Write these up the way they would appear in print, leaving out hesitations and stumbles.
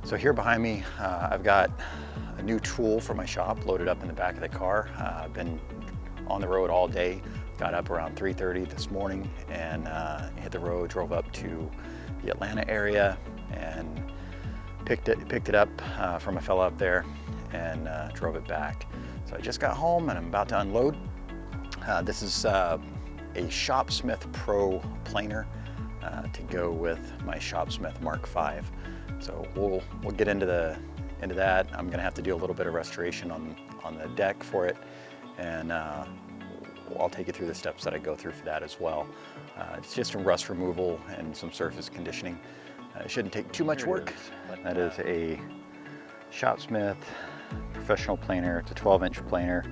So here behind me, I've got a new tool for my shop loaded up in the back of the car. I've been on the road all day. Got up around 3:30 this morning and hit the road, drove up to the Atlanta area and picked it up from a fella up there and drove it back. So I just got home and I'm about to unload. This is a Shopsmith Pro Planer to go with my Shopsmith Mark V. So we'll get into that. I'm gonna have to do a little bit of restoration on the deck for it, and I'll take you through the steps that I go through for that as well. It's just some rust removal and some surface conditioning. It shouldn't take too much work. That is a Shopsmith professional planer. It's a 12-inch planer,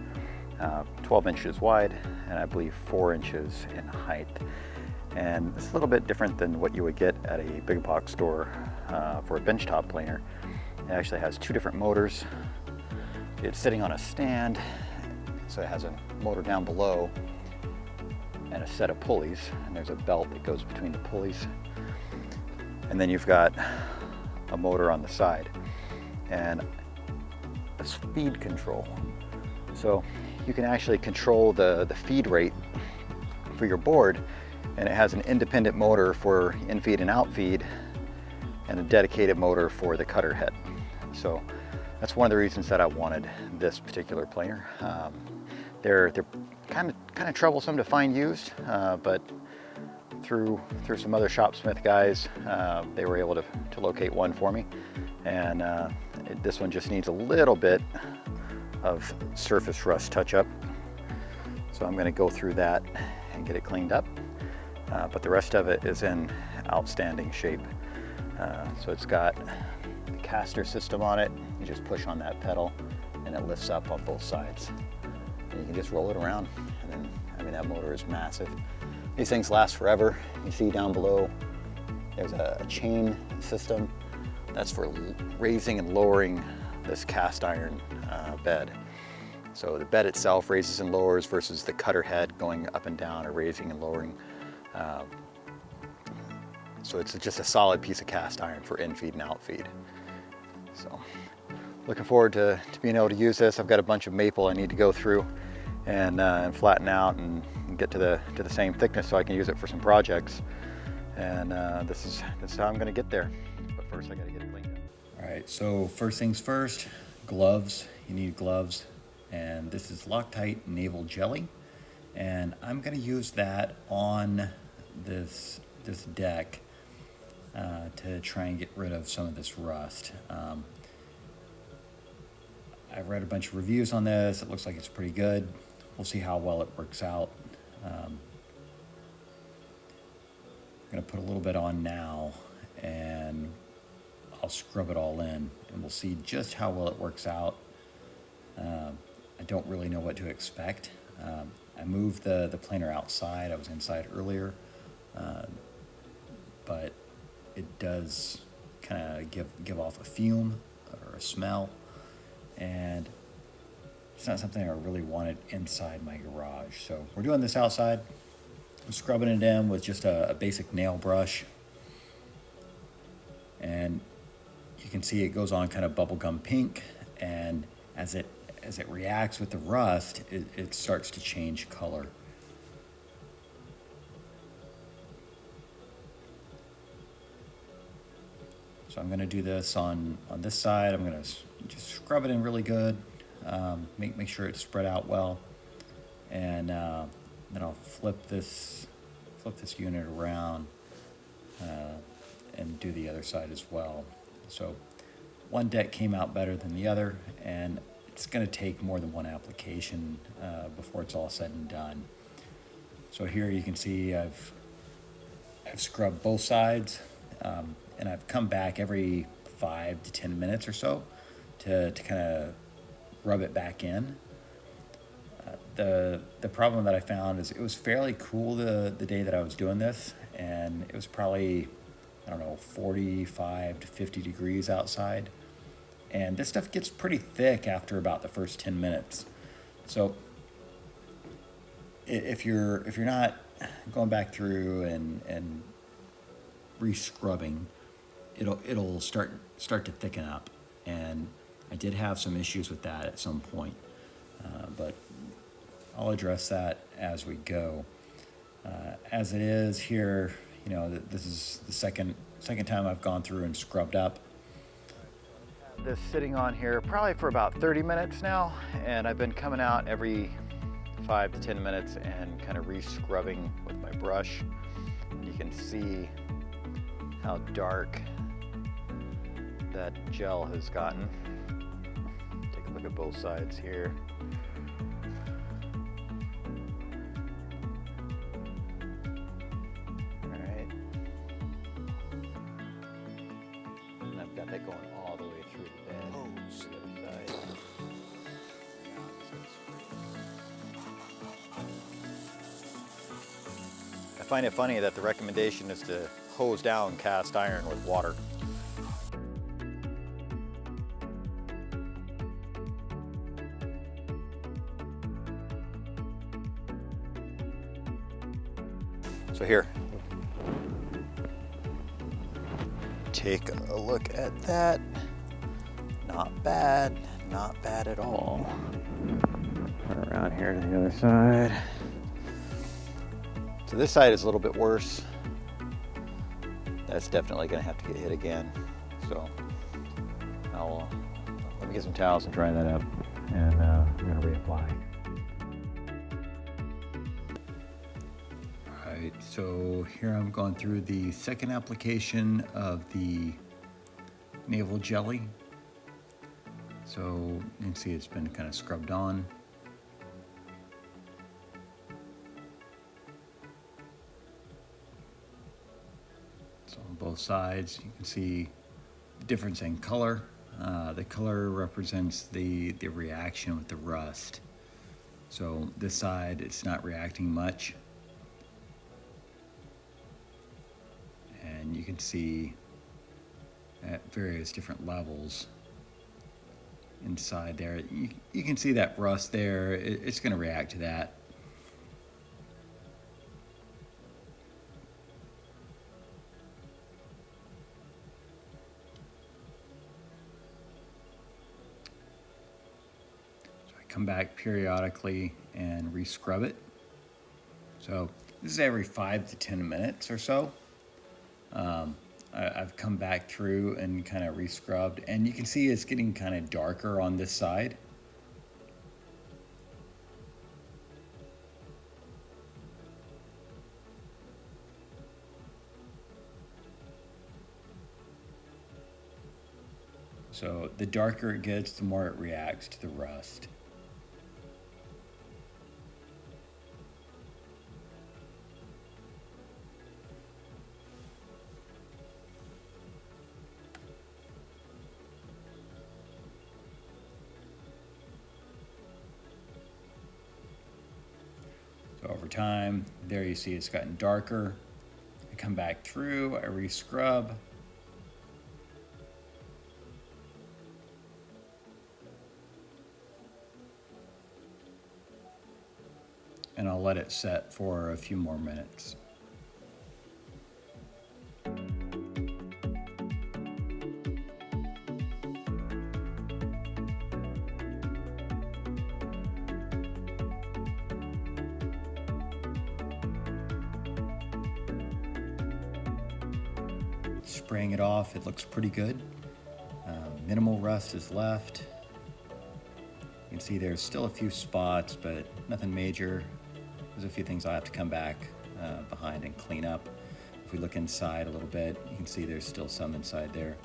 12 inches wide, and I believe 4 inches in height. And it's a little bit different than what you would get at a big box store for a benchtop planer. It actually has two different motors. It's sitting on a stand, so it has a motor down below and a set of pulleys, and there's a belt that goes between the pulleys. And then you've got a motor on the side and a speed control. So you can actually control the feed rate for your board, and it has an independent motor for in-feed and out-feed and a dedicated motor for the cutter head. So that's one of the reasons that I wanted this particular planer. They're kind of troublesome to find used, but through some other Shopsmith guys, they were able to locate one for me, and this one just needs a little bit of surface rust touch-up. So I'm going to go through that and get it cleaned up, but the rest of it is in outstanding shape. So it's got the caster system on it. You just push on that pedal and it lifts up on both sides, and you can just roll it around. And then, I mean, that motor is massive. These things last forever. You see down below there's a chain system that's for raising and lowering this cast iron bed. So the bed itself raises and lowers versus the cutter head going up and down or raising and lowering. So it's just a solid piece of cast iron for in-feed and out-feed. So looking forward to being able to use this. I've got a bunch of maple I need to go through and flatten out and get to the same thickness so I can use it for some projects. And this is how I'm gonna get there. But first I gotta get it cleaned up. All right, so first things first, gloves. You need gloves. And this is Loctite Naval Jelly. And I'm gonna use that on this deck to try and get rid of some of this rust. I've read a bunch of reviews on this. It looks like it's pretty good. We'll see how well it works out. I'm gonna put a little bit on now and I'll scrub it all in, and we'll see just how well it works out. I don't really know what to expect. I moved the planer outside. I was inside earlier, but it does kind of give off a fume or a smell, and it's not something I really wanted inside my garage. So we're doing this outside. I'm scrubbing it in with just a basic nail brush, and you can see it goes on kind of bubblegum pink, and as it reacts with the rust, it starts to change color. So I'm going to do this on this side. I'm going to just scrub it in really good, make sure it's spread out well, and then I'll flip this unit around and do the other side as well. So one deck came out better than the other, and it's going to take more than one application before it's all said and done. So here you can see I've scrubbed both sides, and I've come back every 5 to 10 minutes or so to kind of rub it back in. The problem that I found is it was fairly cool the day that I was doing this, and it was probably, I don't know, 45 to 50 degrees outside. And this stuff gets pretty thick after about the first 10 minutes. So if you're not going back through and re-scrubbing, it'll start to thicken up. And I did have some issues with that at some point, but I'll address that as we go. As it is here, you know, this is the second time I've gone through and scrubbed up. This sitting on here probably for about 30 minutes now, and I've been coming out every 5 to 10 minutes and kind of re-scrubbing with my brush. You can see how dark that gel has gotten. Take a look at both sides here. All right. And I've got that going all the way through the bed. Oh, to the other side. Now I'm just gonna spray. I find it funny that the recommendation is to hose down cast iron with water. So here, take a look at that. Not bad at all. Turn around here to the other side. So this side is a little bit worse. That's definitely gonna have to get hit again. So let me get some towels and dry that up, and I'm gonna reapply. All right, so here I'm going through the second application of the navel jelly. So you can see it's been kind of scrubbed on. So on both sides, you can see the difference in color. The color represents the reaction with the rust. So this side, it's not reacting much. And you can see at various different levels inside there. You can see that rust there. It's going to react to that. So I come back periodically and re-scrub it. So this is every 5 to 10 minutes or so. I've come back through and kind of re-scrubbed, and you can see it's getting kind of darker on this side. So the darker it gets, the more it reacts to the rust. So over time, there you see it's gotten darker. I come back through, I re-scrub. And I'll let it set for a few more minutes. Spraying it off, it looks pretty good. Minimal rust is left. You can see there's still a few spots, but nothing major. There's a few things I'll have to come back behind and clean up. If we look inside a little bit, you can see there's still some inside there.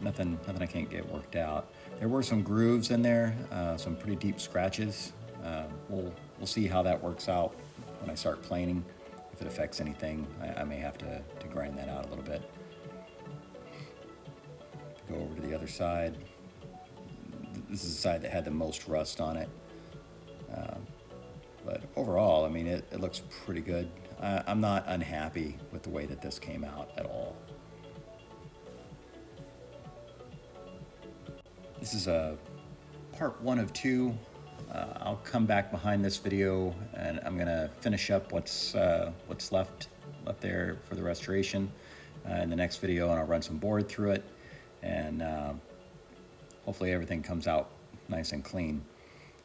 Nothing I can't get worked out. There were some grooves in there, some pretty deep scratches. We'll see how that works out when I start planing. If it affects anything, I may have to grind that out a little bit. Go over to the other side. This is the side that had the most rust on it. But overall, I mean, it looks pretty good. I'm not unhappy with the way that this came out at all. This is a part 1 of 2. I'll come back behind this video and I'm gonna finish up what's left there for the restoration, in the next video, and I'll run some board through it, and hopefully everything comes out nice and clean.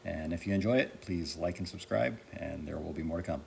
And if you enjoy it, please like and subscribe, and there will be more to come.